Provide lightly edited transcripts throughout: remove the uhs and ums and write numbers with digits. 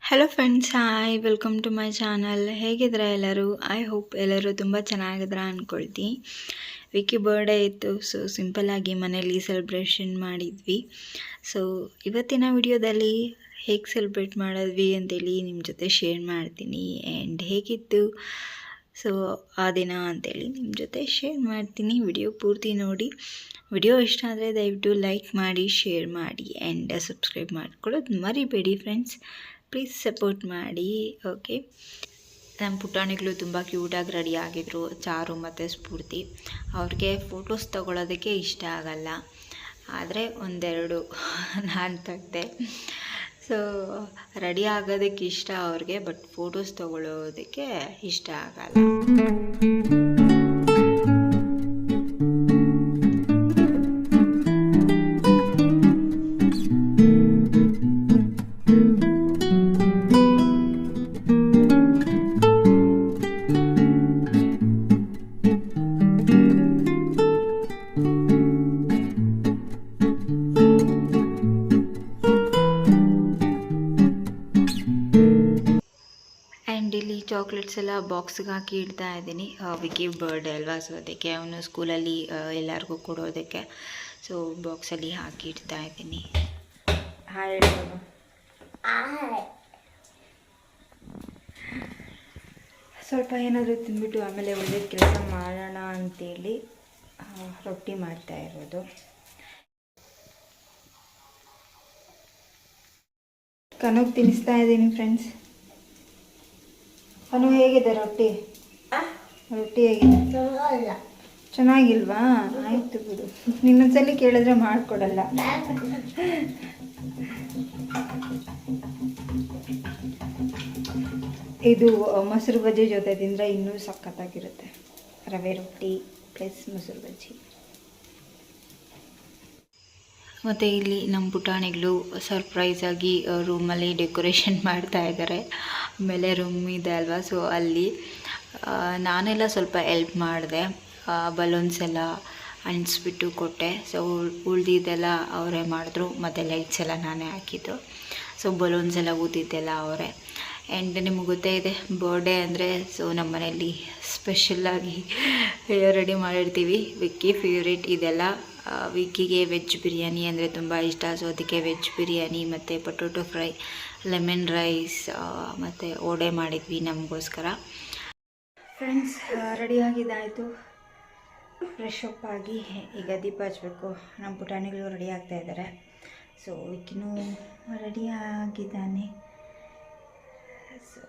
Hello friends, hi, welcome to my channel. ಹೇಗಿದ್ರೆ ಎಲ್ಲರೂ? I hope ಎಲ್ಲರೂ ತುಂಬ ಚೆನ್ನಾಗಿದ್ರ ಅಂದ್ಕೊಳ್ತೀನಿ. ವಿಕ್ಕಿ ಬರ್ಡೇ ಇತ್ತು, ಸೊ ಸಿಂಪಲ್ಲಾಗಿ ಮನೇಲಿ ಸೆಲೆಬ್ರೇಷನ್ ಮಾಡಿದ್ವಿ. ಸೊ ಇವತ್ತಿನ ವಿಡಿಯೋದಲ್ಲಿ ಹೇಗೆ ಸೆಲೆಬ್ರೇಟ್ ಮಾಡಿದ್ವಿ ಅಂತೇಳಿ ನಿಮ್ಮ ಜೊತೆ ಶೇರ್ ಮಾಡ್ತೀನಿ. ಆ್ಯಂಡ್ ಹೇಗಿತ್ತು ಸೊ ಆ ದಿನ ಅಂತೇಳಿ ನಿಮ್ಮ ಜೊತೆ ಶೇರ್ ಮಾಡ್ತೀನಿ. ವಿಡಿಯೋ ಪೂರ್ತಿ ನೋಡಿ. ವಿಡಿಯೋ ಇಷ್ಟ ಆದರೆ ದಯವಿಟ್ಟು ಲೈಕ್ ಮಾಡಿ, ಶೇರ್ ಮಾಡಿ ಆ್ಯಂಡ್ ಸಬ್ಸ್ಕ್ರೈಬ್ ಮಾಡ್ಕೊಳ್ಳೋದು ಮರಿಬೇಡಿ ಫ್ರೆಂಡ್ಸ್. ಪ್ಲೀಸ್ ಸಪೋರ್ಟ್ ಮಾಡಿ. ಓಕೆ, ನಮ್ಮ ಪುಟಾಣಿಗಳು ತುಂಬ ಕ್ಯೂಟಾಗಿ ರೆಡಿ ಆಗಿದ್ರು, ಚಾರು ಮತ್ತು ಸ್ಫೂರ್ತಿ. ಅವ್ರಿಗೆ ಫೋಟೋಸ್ ತೊಗೊಳೋದಕ್ಕೆ ಇಷ್ಟ ಆಗಲ್ಲ, ಆದರೆ ಒಂದೆರಡು ನಾನು ತೆಗ್ದೆ. ಸೊ ರೆಡಿ ಆಗೋದಕ್ಕೆ ಇಷ್ಟ ಅವ್ರಿಗೆ, ಬಟ್ ಫೋಟೋಸ್ ತೊಗೊಳೋದಕ್ಕೆ ಇಷ್ಟ ಆಗಲ್ಲ. ಆ್ಯಂಡ್ ಇಲ್ಲಿ ಚಾಕ್ಲೇಟ್ಸ್ ಎಲ್ಲ ಬಾಕ್ಸ್ಗೆ ಹಾಕಿ ಇಡ್ತಾ ಇದ್ದೀನಿ. ವಿಕ್ಕಿ ಬರ್ಡೇ ಅಲ್ವಾ, ಸೊ ಅದಕ್ಕೆ ಅವನು ಸ್ಕೂಲಲ್ಲಿ ಎಲ್ಲರಿಗೂ ಕೊಡೋದಕ್ಕೆ ಸೊ ಬಾಕ್ಸಲ್ಲಿ ಹಾಕಿ ಇಡ್ತಾ ಇದ್ದೀನಿ. ಸ್ವಲ್ಪ ಏನಾದರೂ ತಿಂದ್ಬಿಟ್ಟು ಆಮೇಲೆ ಒಳ್ಳೆ ಕೆಲಸ ಮಾಡೋಣ ಅಂತೇಳಿ ರೊಟ್ಟಿ ಮಾಡ್ತಾ ಇರೋದು. ಕನೋಗೆ ತಿನ್ನಿಸ್ತಾ ಇದ್ದೀನಿ ಫ್ರೆಂಡ್ಸ್. ಕನು ಹೇಗಿದೆ ರೊಟ್ಟಿ? ರೊಟ್ಟಿ ಹೇಗಿದೆ? ಚೆನ್ನಾಗಿಲ್ವಾ? ಆಯಿತು ಬಿಡು, ನಿನ್ನೊಂದ್ಸಲಿ ಕೇಳಿದ್ರೆ ಮಾಡಿಕೊಡಲ್ಲ. ಇದು ಮೊಸರು ಬಜ್ಜಿ ಜೊತೆ ತಿಂದರೆ ಇನ್ನೂ ಸಖತ್ತಾಗಿರುತ್ತೆ. ರವೆ ರೊಟ್ಟಿ ಪ್ಲಸ್ ಮೊಸರು ಬಜ್ಜಿ. ಮತ್ತು ಇಲ್ಲಿ ನಮ್ಮ ಪುಟಾಣಿಗಳು ಸರ್ಪ್ರೈಸಾಗಿ ರೂಮಲ್ಲಿ ಡೆಕೋರೇಷನ್ ಮಾಡ್ತಾ ಇದ್ದಾರೆ. ಆಮೇಲೆ ರೂಮ್ ಇದೆ ಅಲ್ವಾ, ಸೊ ಅಲ್ಲಿ ನಾನೆಲ್ಲ ಸ್ವಲ್ಪ ಹೆಲ್ಪ್ ಮಾಡಿದೆ. ಬಲೂನ್ಸ್ ಎಲ್ಲ ಅಂಟಿಸ್ಬಿಟ್ಟು ಕೊಟ್ಟೆ. ಸೊ ಉಳ್ದಿದ್ದೆಲ್ಲ ಅವರೇ ಮಾಡಿದ್ರು, ಮತ್ತು ಲೈಟ್ಸ್ ಎಲ್ಲ ನಾನೇ ಹಾಕಿದ್ದು. ಸೊ ಬಲೂನ್ಸ್ ಎಲ್ಲ ಊದಿದ್ದೆಲ್ಲ ಅವರೇ. ಆ್ಯಂಡ್ ನಿಮಗೆ ಗೊತ್ತೇ ಇದೆ, ಬರ್ಡೇ ಅಂದರೆ ಸೊ ನಮ್ಮ ಮನೆಯಲ್ಲಿ ಸ್ಪೆಷಲ್ಲಾಗಿ ರೆಡಿ ಮಾಡಿರ್ತೀವಿ. ವಿಕ್ಕಿ ಫೇವ್ರೇಟ್ ಇದೆಲ್ಲ. ವಿಕ್ಕಿಗೆ ವೆಜ್ ಬಿರಿಯಾನಿ ಅಂದರೆ ತುಂಬ ಇಷ್ಟ. ಸೊ ಅದಕ್ಕೆ ವೆಜ್ ಬಿರಿಯಾನಿ ಮತ್ತು ಪೊಟೊಟೊ ಫ್ರೈ, ಲೆಮನ್ ರೈಸ್ ಮತ್ತು ವಡೆ ಮಾಡಿದ್ವಿ ನಮಗೋಸ್ಕರ. ಫ್ರೆಂಡ್ಸ್, ರೆಡಿಯಾಗಿದ್ದಾಯಿತು. ಫ್ರೆಶ್ ಅಪ್ ಆಗಿ ಈಗ ದೀಪ ಹಚ್ಚಬೇಕು. ನಮ್ಮ ಪುಟಾಣಿಗಳು ರೆಡಿ ಆಗ್ತಾ ಇದ್ದಾರೆ. ಸೊ ವಿಕ್ಕಿನೂ ರೆಡಿಯಾಗಿದ್ದಾನೆ. ಸೊ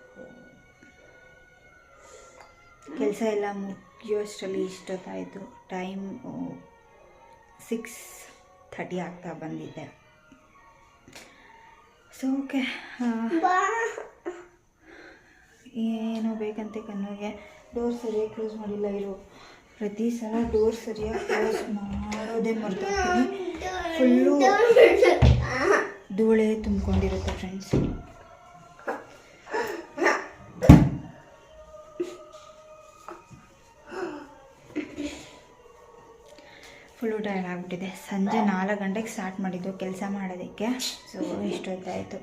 ಕೆಲಸ ಎಲ್ಲ ಮುಗಿಯೋಷ್ಟರಲ್ಲಿ ಇಷ್ಟೊತ್ತಾಯಿತು. ಟೈಮ್ 6:30 ಆಗ್ತಾ ಬಂದಿದೆ. ಸೊ ಓಕೆ, ಏನೋ ಬೇಕಂತೆ ಕಣ್ಣಿಗೆ. ಡೋರ್ ಸರಿಯಾಗಿ ಕ್ಲೋಸ್ ಮಾಡಿಲ್ಲ. ಪ್ರತಿ ಸಲ ಡೋರ್ ಸರಿಯಾಗಿ ಕ್ಲೋಸ್ ಮಾಡೋದೇ ಮರ್ತೋಗ್ತೀನಿ. ಫುಲ್ಲು ಧೂಳೆ ತುಂಬಿಕೊಂಡಿರುತ್ತೆ ಫ್ರೆಂಡ್ಸ್. ಫುಲ್ಲು ಟೈರ್ಡ್ ಆಗಿಬಿಟ್ಟಿದೆ. ಸಂಜೆ 4 ಗಂಟೆಗೆ ಸ್ಟಾರ್ಟ್ ಮಾಡಿದ್ದು ಕೆಲಸ ಮಾಡೋದಕ್ಕೆ. ಸೊ ಇಷ್ಟೊತ್ತಾಯಿತು.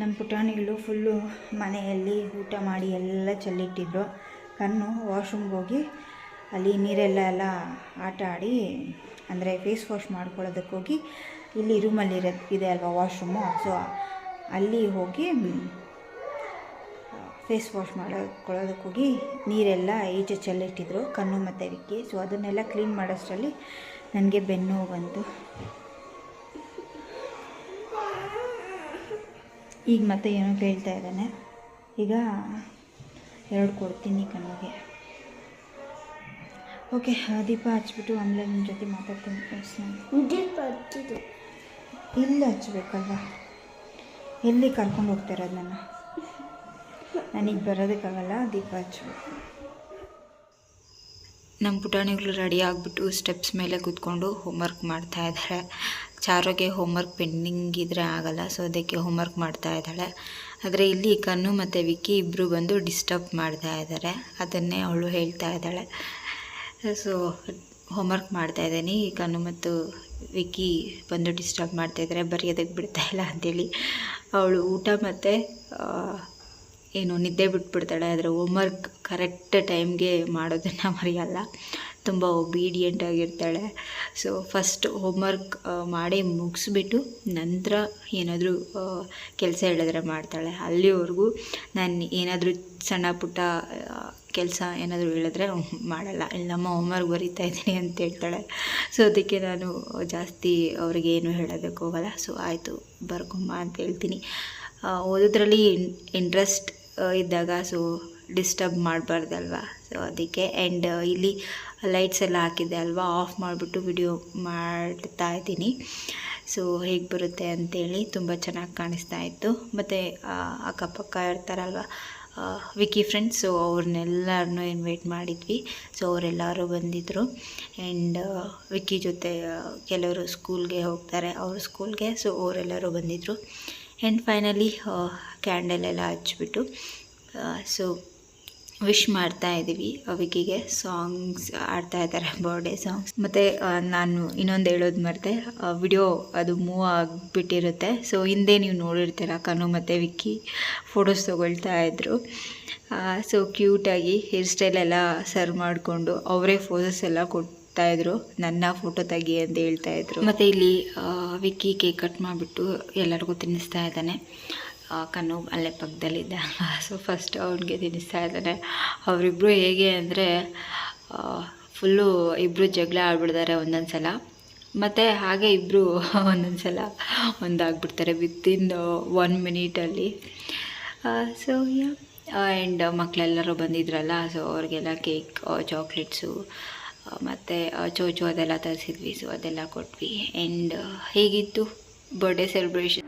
ನಮ್ಮ ಪುಟಾಣಿಗಳು ಫುಲ್ಲು ಮನೆಯಲ್ಲಿ ಊಟ ಮಾಡಿ ಎಲ್ಲ ಚೆಲ್ಲಿಟ್ಟಿದ್ರು. ಕಣ್ಣು ವಾಶ್ರೂಮ್ಗೆ ಹೋಗಿ ಅಲ್ಲಿ ನೀರೆಲ್ಲ ಆಟ ಆಡಿ, ಅಂದರೆ ಫೇಸ್ ವಾಶ್ ಮಾಡ್ಕೊಳ್ಳೋದಕ್ಕೆ ಹೋಗಿ, ಇಲ್ಲಿ ರೂಮಲ್ಲಿ ಇದೆ ಅಲ್ವಾ ವಾಶ್ರೂಮು, ಸೊ ಅಲ್ಲಿ ಹೋಗಿ ಫೇಸ್ ವಾಶ್ ಮಾಡ್ಕೊಳ್ಳೋದಕ್ಕೆ ಹೋಗಿ ನೀರೆಲ್ಲ ಈಚೆ ಚೆಲ್ಲಿಟ್ಟಿದ್ರು ಕಣ್ಣು ಮತ್ತು ವಿಕ್ಕಿ. ಸೊ ಅದನ್ನೆಲ್ಲ ಕ್ಲೀನ್ ಮಾಡೋಷ್ಟರಲ್ಲಿ ನನಗೆ ಬೆನ್ನು ಬಂತು. ಈಗ ಮತ್ತೆ ಏನೋ ಕೇಳ್ತಾ ಇದ್ದಾನೆ. ಈಗ 2 ಕೊಡ್ತೀನಿ ಕಣ್ಣಿಗೆ. ಓಕೆ, ದೀಪ ಹಚ್ಬಿಟ್ಟು ಆಮೇಲೆ ನಿಮ್ಮ ಜೊತೆ ಮಾತಾಡ್ತೀನಿ ಫ್ರೆಂಡ್ಸ್. ನಾನು ಇಲ್ಲಿ ಹಚ್ಬೇಕಲ್ವ, ಎಲ್ಲಿ ಕರ್ಕೊಂಡು ಹೋಗ್ತಾ ಇರೋದು ನನಗೆ ಬರೋದಕ್ಕಾಗಲ್ಲ. ದೀಪ ಹಚ್ಬೇಕು. ನಮ್ಮ ಪುಟಾಣಿಗಳು ರೆಡಿ ಆಗಿಬಿಟ್ಟು ಸ್ಟೆಪ್ಸ್ ಮೇಲೆ ಕೂತ್ಕೊಂಡು ಹೋಮ್ವರ್ಕ್ ಮಾಡ್ತಾ ಇದ್ದಾರೆ. ಚಾರುಗೆ ಹೋಮ್ವರ್ಕ್ ಪೆಂಡಿಂಗ್ ಇದ್ದರೆ ಆಗಲ್ಲ, ಸೊ ಅದಕ್ಕೆ ಹೋಮ್ವರ್ಕ್ ಮಾಡ್ತಾ ಇದ್ದಾಳೆ. ಆದರೆ ಇಲ್ಲಿ ಕಣ್ಣು ಮತ್ತು ವಿಕ್ಕಿ ಇಬ್ಬರು ಬಂದು ಡಿಸ್ಟರ್ಬ್ ಮಾಡ್ತಾ ಇದ್ದಾರೆ. ಅದನ್ನೇ ಅವಳು ಹೇಳ್ತಾ ಇದ್ದಾಳೆ. ಸೊ ಹೋಮ್ವರ್ಕ್ ಮಾಡ್ತಾಯಿದ್ದೀನಿ. ಕಣ್ಣು ಮತ್ತು ವಿಕ್ಕಿ ಬಂದು ಡಿಸ್ಟರ್ಬ್ ಮಾಡ್ತಾಯಿದ್ದಾರೆ, ಬರೆಯೋದಕ್ಕೆ ಬಿಡ್ತಾಯಿಲ್ಲ ಅಂಥೇಳಿ. ಅವಳು ಊಟ ಮತ್ತು ಏನು ನಿದ್ದೆ ಬಿಟ್ಬಿಡ್ತಾಳೆ, ಆದರೆ ಹೋಮ್ವರ್ಕ್ ಕರೆಕ್ಟ್ ಟೈಮ್ಗೆ ಮಾಡೋದನ್ನು ಮರೆಯಲ್ಲ, ತುಂಬ ಒಬೀಡಿಯೆಂಟ್ ಆಗಿರ್ತಾಳೆ. ಸೊ ಫಸ್ಟ್ ಹೋಮ್ವರ್ಕ್ ಮಾಡಿ ಮುಗಿಸ್ಬಿಟ್ಟು ನಂತರ ಏನಾದರೂ ಕೆಲಸ ಹೇಳಿದ್ರೆ ಮಾಡ್ತಾಳೆ. ಅಲ್ಲಿವರೆಗೂ ನಾನು ಏನಾದರೂ ಸಣ್ಣ ಪುಟ್ಟ ಕೆಲಸ ಏನಾದರೂ ಹೇಳಿದ್ರೆ ಮಾಡಲ್ಲ. ಇಲ್ಲಮ್ಮ ಹೋಮ್ವರ್ಕ್ ಬರೀತಾ ಇದ್ದೀನಿ ಅಂತ ಹೇಳ್ತಾಳೆ. ಸೊ ಅದಕ್ಕೆ ನಾನು ಜಾಸ್ತಿ ಅವ್ರಿಗೇನು ಹೇಳೋದಕ್ಕೆ ಹೋಗಲ್ಲ. ಸೊ ಆಯಿತು ಬರ್ಕೊಂಬ ಅಂತ ಹೇಳ್ತೀನಿ. ಓದೋದ್ರಲ್ಲಿ ಇಂಟ್ರೆಸ್ಟ್ ಇದ್ದಾಗ ಸೊ ಡಿಸ್ಟರ್ಬ್ ಮಾಡಬಾರ್ದಲ್ವ. ಸೊ ಅದಕ್ಕೆ ಆ್ಯಂಡ್ ಇಲ್ಲಿ ಲೈಟ್ಸ್ ಎಲ್ಲ ಹಾಕಿದ್ದೆ ಅಲ್ವಾ, ಆಫ್ ಮಾಡಿಬಿಟ್ಟು ವಿಡಿಯೋ ಮಾಡ್ತಾ ಇದ್ದೀನಿ. ಸೊ ಹೇಗೆ ಬರುತ್ತೆ ಅಂತೇಳಿ ತುಂಬ ಚೆನ್ನಾಗಿ ಕಾಣಿಸ್ತಾ ಇತ್ತು. ಮತ್ತು ಅಕ್ಕಪಕ್ಕ ಇರ್ತಾರಲ್ವ ವಿಕ್ಕಿ ಫ್ರೆಂಡ್ಸ್, ಸೊ ಅವ್ರನ್ನೆಲ್ಲರನ್ನೂ ಇನ್ವೈಟ್ ಮಾಡಿದ್ವಿ. ಸೊ ಅವರೆಲ್ಲರೂ ಬಂದಿದ್ದರು. ಆ್ಯಂಡ್ ವಿಕ್ಕಿ ಜೊತೆ ಕೆಲವರು ಸ್ಕೂಲ್ಗೆ ಹೋಗ್ತಾರೆ, ಅವ್ರ ಸ್ಕೂಲ್ಗೆ, ಸೊ ಅವರೆಲ್ಲರೂ ಬಂದಿದ್ದರು. ಆ್ಯಂಡ್ ಫೈನಲಿ ಕ್ಯಾಂಡಲ್ ಎಲ್ಲ ಹಚ್ಬಿಟ್ಟು ಸೊ ವಿಶ್ ಮಾಡ್ತಾ ಇದ್ದೀವಿ. ವಿಕ್ಕಿಗೆ ಸಾಂಗ್ಸ್ ಆಡ್ತಾ ಇದ್ದಾರೆ, ಬರ್ಡೇ ಸಾಂಗ್ಸ್. ಮತ್ತು ನಾನು ಇನ್ನೊಂದು ಹೇಳೋದು ಮರೆತೆ, ವಿಡಿಯೋ ಅದು ಮೂವ್ ಆಗಿಬಿಟ್ಟಿರುತ್ತೆ. ಸೊ ಹಿಂದೆ ನೀವು ನೋಡಿರ್ತೀರ, ಕನು ಮತ್ತು ವಿಕ್ಕಿ ಫೋಟೋಸ್ ತೊಗೊಳ್ತಾ ಇದ್ದರು. ಸೊ ಕ್ಯೂಟಾಗಿ ಹೇರ್ ಸ್ಟೈಲೆಲ್ಲ ಸರ್ವ್ ಮಾಡಿಕೊಂಡು ಅವರೇ ಫೋಟೋಸ್ ಎಲ್ಲ ಕೊಡ್ತಾಯಿದ್ರು, ನನ್ನ ಫೋಟೋ ತೆಗಿ ಅಂತ ಹೇಳ್ತಾಯಿದ್ರು. ಮತ್ತು ಇಲ್ಲಿ ವಿಕ್ಕಿ ಕೇಕ್ ಕಟ್ ಮಾಡಿಬಿಟ್ಟು ಎಲ್ಲರಿಗೂ ತಿನ್ನಿಸ್ತಾ ಇದ್ದಾನೆ. ಕಣ್ಣು ಅಲ್ಲೇ ಪಕ್ಕದಲ್ಲಿದ್ದ. ಸೊ ಫಸ್ಟ್ ಅವ್ನಿಗೆ ತಿನ್ನಿಸ್ತಾ ಇದ್ದಾನೆ. ಅವರಿಬ್ಬರು ಹೇಗೆ ಅಂದರೆ ಫುಲ್ಲು ಇಬ್ಬರು ಜಗಳ ಆಡ್ಬಿಡ್ತಾರೆ ಒಂದೊಂದು ಸಲ, ಮತ್ತು ಹಾಗೆ ಇಬ್ಬರು ಒಂದೊಂದು ಸಲ ಒಂದಾಗ್ಬಿಡ್ತಾರೆ ವಿತಿನ್ 1 ಮಿನಿಟಲ್ಲಿ. ಸೊ ಆ್ಯಂಡ್ ಮಕ್ಕಳೆಲ್ಲರೂ ಬಂದಿದ್ರಲ್ಲ, ಸೊ ಅವ್ರಿಗೆಲ್ಲ ಕೇಕ್, ಚಾಕ್ಲೇಟ್ಸು ಮತ್ತು ಚೋಚು ಅದೆಲ್ಲ ತರಿಸಿದ್ವಿ. ಸೊ ಅದೆಲ್ಲ ಕೊಟ್ವಿ. ಆ್ಯಂಡ್ ಹೇಗಿತ್ತು ಬರ್ಡೇ ಸೆಲೆಬ್ರೇಷನ್?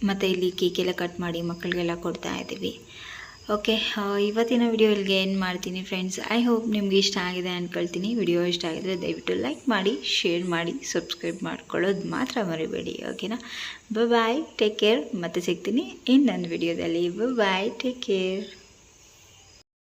ಮತ್ತು ಇಲ್ಲಿ ಕೇಕೆಲ್ಲ ಕಟ್ ಮಾಡಿ ಮಕ್ಕಳಿಗೆಲ್ಲ ಕೊಡ್ತಾ ಇದ್ದೀವಿ. ಓಕೆ, ಇವತ್ತಿನ ವಿಡಿಯೋ ಇಲ್ಲಿಗೆ ಏನು ಮಾಡ್ತೀನಿ ಫ್ರೆಂಡ್ಸ್. ಐ ಹೋಪ್ ನಿಮ್ಗೆ ಇಷ್ಟ ಆಗಿದೆ ಅಂದ್ಕೊಳ್ತೀನಿ. ವಿಡಿಯೋ ಇಷ್ಟ ಆಗಿದ್ರೆ ದಯವಿಟ್ಟು ಲೈಕ್ ಮಾಡಿ, ಶೇರ್ ಮಾಡಿ, ಸಬ್ಸ್ಕ್ರೈಬ್ ಮಾಡ್ಕೊಳ್ಳೋದು ಮಾತ್ರ ಮರಿಬೇಡಿ. ಓಕೆನಾ? ಬಾಯ್, ಟೇಕ್ ಕೇರ್. ಮತ್ತೆ ಸಿಗ್ತೀನಿ ಇನ್ನೊಂದು ವಿಡಿಯೋದಲ್ಲಿ. ಬಾಯ್, ಟೇಕ್ ಕೇರ್.